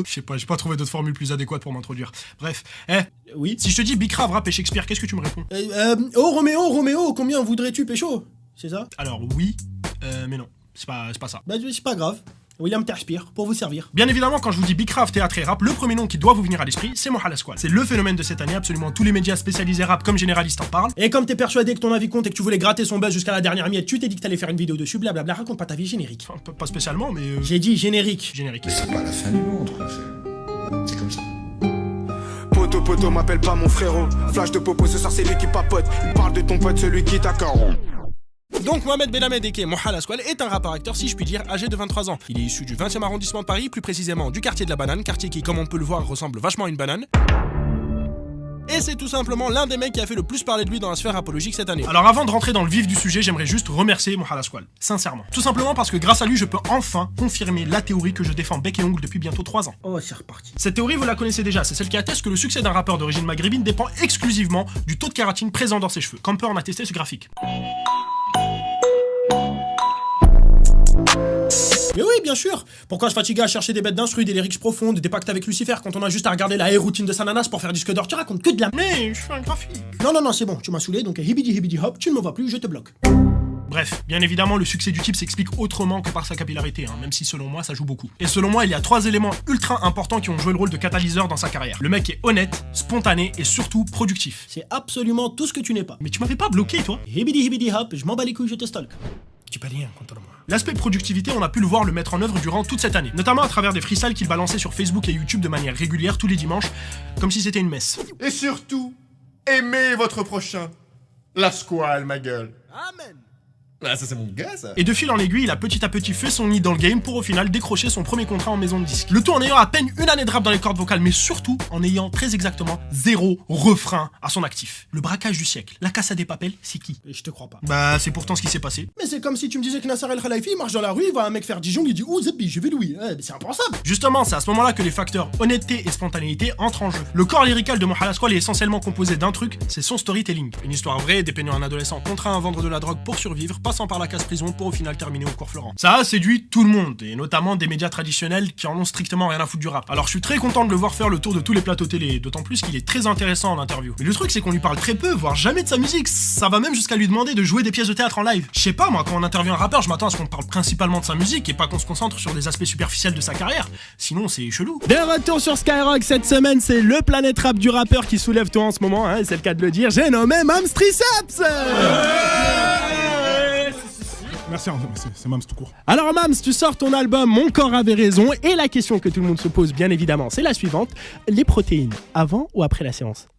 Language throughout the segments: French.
Je sais pas, j'ai pas trouvé d'autres formules plus adéquates pour m'introduire. Bref, Oui. si je te dis Bicrave, rap et Shakespeare, qu'est-ce que tu me réponds? Oh Roméo, combien voudrais-tu pécho? C'est ça? Alors oui, mais non, c'est pas ça. Bah c'est pas grave. William Shakespeare, pour vous servir. Bien évidemment, quand je vous dis Bicrave, théâtre et rap, le premier nom qui doit vous venir à l'esprit, c'est Mohala Squad. C'est le phénomène de cette année, absolument tous les médias spécialisés rap comme généralistes en parlent. Et comme t'es persuadé que ton avis compte et que tu voulais gratter son buzz jusqu'à la dernière miette, tu t'es dit que t'allais faire une vidéo dessus, blablabla, raconte pas ta vie, générique. Enfin, pas spécialement, mais J'ai dit générique. générique. Mais c'est pas la fin du monde, quoi. C'est comme ça. Poto, m'appelle pas mon frérot. Flash de popo, ce soir c'est lui qui papote. Il parle de ton pote, celui qui t'accorde. Donc Mohamed Benhamed aka Mohala Squad est un rappeur-acteur, si je puis dire, âgé de 23 ans. Il est issu du 20e arrondissement de Paris, plus précisément du quartier de la Banane, quartier qui, comme on peut le voir, ressemble vachement à une banane. Et c'est tout simplement l'un des mecs qui a fait le plus parler de lui dans la sphère apologique cette année. Alors avant de rentrer dans le vif du sujet, j'aimerais juste remercier Mohala Squad, sincèrement. Tout simplement parce que grâce à lui, je peux enfin confirmer la théorie que je défends bec et ongle depuis bientôt 3 ans. Oh, c'est reparti. Cette théorie, vous la connaissez déjà, c'est celle qui atteste que le succès d'un rappeur d'origine maghrébine dépend exclusivement du taux de kératine présent dans ses cheveux, comme peut en attester ce graphique. Mais oui, bien sûr. Pourquoi se fatiguer à chercher des bêtes d'instru, des lyrics profondes, des pactes avec Lucifer quand on a juste à regarder la routine de Sananas pour faire disque d'or? Tu racontes que de la... Mais je fais un graphique. Non, c'est bon, tu m'as saoulé, donc hibidi hop, tu ne me vois plus, je te bloque. Bref, bien évidemment, le succès du type s'explique autrement que par sa capillarité, même si selon moi, ça joue beaucoup. Et selon moi, il y a 3 éléments ultra importants qui ont joué le rôle de catalyseur dans sa carrière. Le mec est honnête, spontané et surtout productif. C'est absolument tout ce que tu n'es pas. Mais tu m'avais pas bloqué, toi? Hibidi hop, je m'en bats les couilles, je te stalk. Tu peux rien contre moi. L'aspect productivité, on a pu le voir le mettre en œuvre durant toute cette année, notamment à travers des freestyles qu'il balançait sur Facebook et YouTube de manière régulière tous les dimanches, comme si c'était une messe. Et surtout, aimez votre prochain. La squale, ma gueule. Amen. Ah, ça c'est mon gars, ça. Et de fil en aiguille, il a petit à petit fait son nid dans le game pour au final décrocher son premier contrat en maison de disque. Le tout en ayant à peine une année de rap dans les cordes vocales, mais surtout en ayant très exactement 0 refrain à son actif. Le braquage du siècle, la Casa des Papel, c'est qui? Et je te crois pas. Bah c'est pourtant ce qui s'est passé. Mais c'est comme si tu me disais que Nasser El Khalifi il marche dans la rue, il voit un mec faire Dijon, il dit oh Zebbi, je vais Louis. Mais c'est impensable. Justement, c'est à ce moment-là que les facteurs honnêteté et spontanéité entrent en jeu. Le corps lyrical de Mohala Squad est essentiellement composé d'un truc, c'est son storytelling. Une histoire vraie dépeignant un adolescent contraint à vendre de la drogue pour survivre, passant par la case prison pour au final terminer au cours Florent. Ça a séduit tout le monde, et notamment des médias traditionnels qui en ont strictement rien à foutre du rap. Alors je suis très content de le voir faire le tour de tous les plateaux télé, d'autant plus qu'il est très intéressant en interview. Mais le truc c'est qu'on lui parle très peu, voire jamais de sa musique, ça va même jusqu'à lui demander de jouer des pièces de théâtre en live. Je sais pas moi, quand on interviewe un rappeur, je m'attends à ce qu'on parle principalement de sa musique et pas qu'on se concentre sur des aspects superficiels de sa carrière, sinon c'est chelou. De retour sur Skyrock cette semaine, c'est le planète rap du rappeur qui soulève tout en ce moment, c'est le cas de le dire, j'ai nommé Mams Triceps. Merci, c'est Mams tout court. Alors Mams, tu sors ton album Mon corps avait raison et la question que tout le monde se pose bien évidemment, c'est la suivante. Les protéines, avant ou après la séance?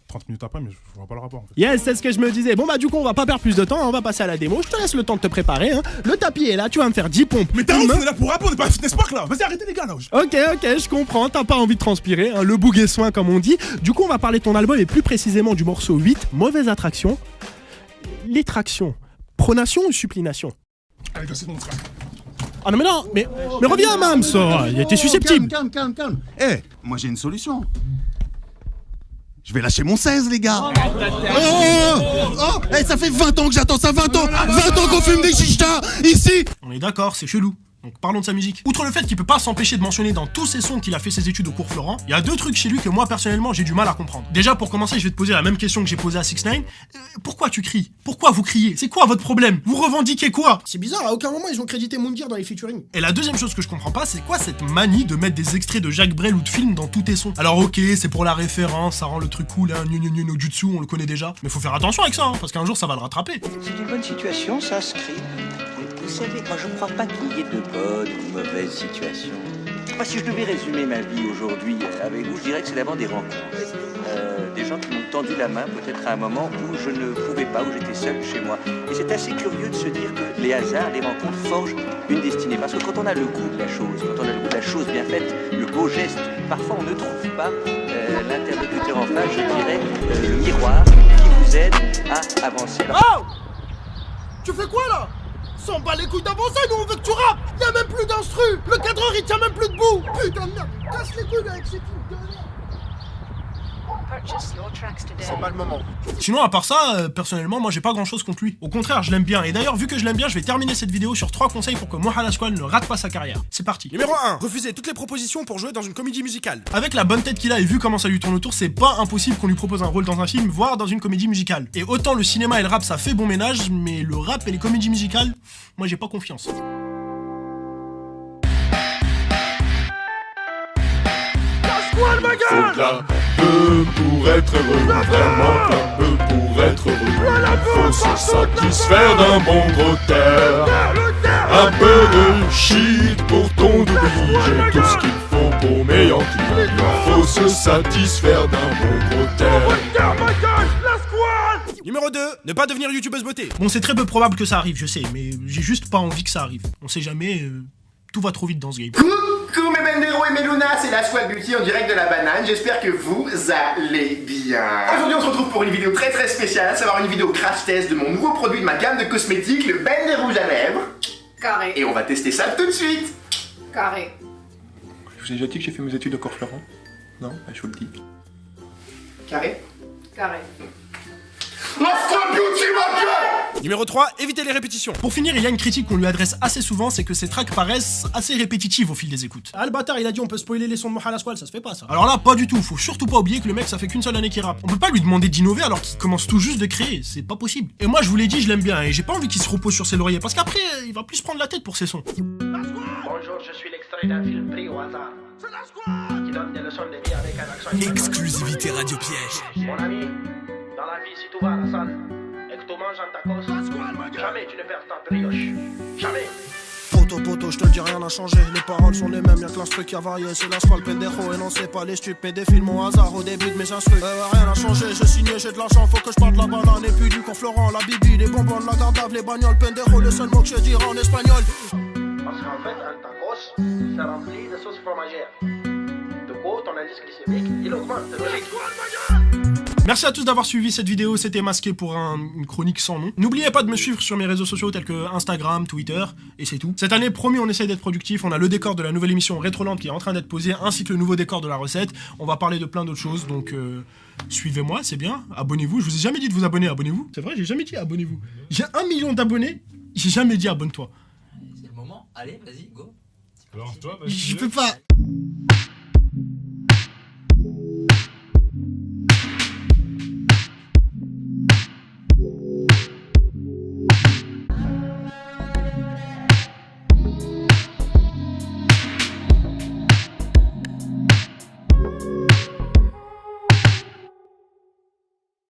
30 minutes après, mais je vois pas le rapport en fait. Yes, c'est ce que je me disais. Bon bah du coup on va pas perdre plus de temps, on va passer à la démo. Je te laisse le temps de te préparer. Le tapis est là, tu vas me faire 10 pompes. Mais t'as on est là pour rapper, on est pas à Fitness Park là. Vas-y, arrêtez les gars là. Ok, je comprends, t'as pas envie de transpirer, le bouguet soin comme on dit. Du coup on va parler de ton album et plus précisément du morceau 8, Mauvaise attraction. Les tractions, pronation ou supplination? Allez, c'est bon frère. Ah non mais reviens Mams, il était susceptible. Calme. Moi j'ai une solution. Je vais lâcher mon 16 les gars. Ça fait 20 ans que j'attends ça, 20 ans qu'on fume des chichtas ici. On est d'accord, c'est chelou. Donc parlons de sa musique. Outre le fait qu'il peut pas s'empêcher de mentionner dans tous ses sons qu'il a fait ses études au cours Florent, il y a 2 trucs chez lui que moi personnellement j'ai du mal à comprendre. Déjà pour commencer, je vais te poser la même question que j'ai posée à 6ix9ine. Pourquoi tu cries? Pourquoi vous criez? C'est quoi votre problème? Vous revendiquez quoi? C'est bizarre, à aucun moment ils ont crédité Moundir dans les featuring. Et la deuxième chose que je comprends pas, c'est quoi cette manie de mettre des extraits de Jacques Brel ou de films dans tous tes sons? Alors ok, c'est pour la référence, ça rend le truc cool, no jutsu, on le connaît déjà. Mais faut faire attention avec ça, parce qu'un jour ça va le rattraper. C'est une bonne situation, ça, Script. Vous savez, moi je crois pas qu'il y ait de bonnes ou de mauvaises situations. Moi, si je devais résumer ma vie aujourd'hui avec vous, je dirais que c'est d'abord des rencontres. Des gens qui m'ont tendu la main peut-être à un moment où je ne pouvais pas, où j'étais seul chez moi. Et c'est assez curieux de se dire que les hasards, les rencontres forgent une destinée. Parce que quand on a le goût de la chose, quand on a le goût de la chose bien faite, le beau geste, parfois on ne trouve pas l'interlocuteur en face, je dirais, le miroir qui vous aide à avancer. Oh! Tu fais quoi là? S'en bat les couilles d'avancer, nous on veut que tu rappes! Y'a même plus d'instru! Le cadreur il tient même plus debout! Putain de merde! Casse les couilles avec ces trucs de merde! C'est pas le moment. Sinon, à part ça, personnellement, moi j'ai pas grand chose contre lui. Au contraire, je l'aime bien. Et d'ailleurs, vu que je l'aime bien, je vais terminer cette vidéo sur 3 conseils pour que Mohala Squall ne rate pas sa carrière. C'est parti. Numéro 1, refuser toutes les propositions pour jouer dans une comédie musicale. Avec la bonne tête qu'il a et vu comment ça lui tourne autour, c'est pas impossible qu'on lui propose un rôle dans un film, voire dans une comédie musicale. Et autant le cinéma et le rap ça fait bon ménage, mais le rap et les comédies musicales, moi j'ai pas confiance. Faut de la peu pour être heureux, vraiment de la peu pour être heureux. Faut se satisfaire d'un bon gros terre, un peu de shit pour ton double. J'ai tout ce qu'il faut pour mes Yankees. Il faut se satisfaire d'un bon gros terre. Numéro 2, ne pas devenir youtubeuse beauté. Bon, c'est très peu probable que ça arrive, je sais, mais j'ai juste pas envie que ça arrive. On sait jamais, tout va trop vite dans ce game. Coucou mes Bendero et mes Luna, c'est la Squad Beauty en direct de la banane, j'espère que vous allez bien. Aujourd'hui on se retrouve pour une vidéo très spéciale, à savoir une vidéo crash test de mon nouveau produit de ma gamme de cosmétiques, le Bend Rouge à lèvres. Carré. Et on va tester ça tout de suite. Carré. Je vous ai déjà dit que j'ai fait mes études au Corps Florent? Non? Je vous le dis. Carré. Carré. La Squad Beauty, ma gueule! Numéro 3, éviter les répétitions. Pour finir, il y a une critique qu'on lui adresse assez souvent, c'est que ses tracks paraissent assez répétitives au fil des écoutes. Ah le bâtard, il a dit on peut spoiler les sons de Mohala Squall, ça se fait pas ça. Alors là, pas du tout, faut surtout pas oublier que le mec ça fait qu'une seule année qu'il rappe. On peut pas lui demander d'innover alors qu'il commence tout juste de créer, c'est pas possible. Et moi je vous l'ai dit, je l'aime bien et j'ai pas envie qu'il se repose sur ses lauriers parce qu'après il va plus se prendre la tête pour ses sons. Bonjour, je suis l'extrait d'un film pris au hasard. Qui donne des leçons de vie avec un accent. Exclusivité Radio Piège. Mon ami, dans la vie, si tout va à la salle et que tu manges en tacos, jamais tu ne perds ta brioche. Jamais. Poto, je te le dis, rien n'a changé. Les paroles sont les mêmes, y'a que l'instru qui a varié. C'est la Squall pendejo et non, c'est pas les stupes, mais des films au hasard au début de mes instrus. Rien n'a changé, j'ai signé, j'ai de l'argent, faut que je parte la banane. Et puis du con Florent, la bibi, les bonbons, la gardave, les bagnoles, pendejo, le seul mot que je dirai en espagnol. Parce qu'en fait, un tacos, c'est rempli de sauce fromagère. De quoi ton indice glycémique, il augmente, c'est logique. Merci à tous d'avoir suivi cette vidéo, c'était masqué pour une chronique sans nom. N'oubliez pas de me suivre sur mes réseaux sociaux tels que Instagram, Twitter, et c'est tout. Cette année, promis, on essaye d'être productif, on a le décor de la nouvelle émission Rétroland qui est en train d'être posé, ainsi que le nouveau décor de la recette. On va parler de plein d'autres choses, donc suivez-moi, c'est bien, abonnez-vous. Je vous ai jamais dit de vous abonner, abonnez-vous. C'est vrai, j'ai jamais dit abonnez-vous. J'ai 1 million d'abonnés, j'ai jamais dit abonne-toi. C'est le moment, allez, vas-y, go. Alors, toi, Je peux pas.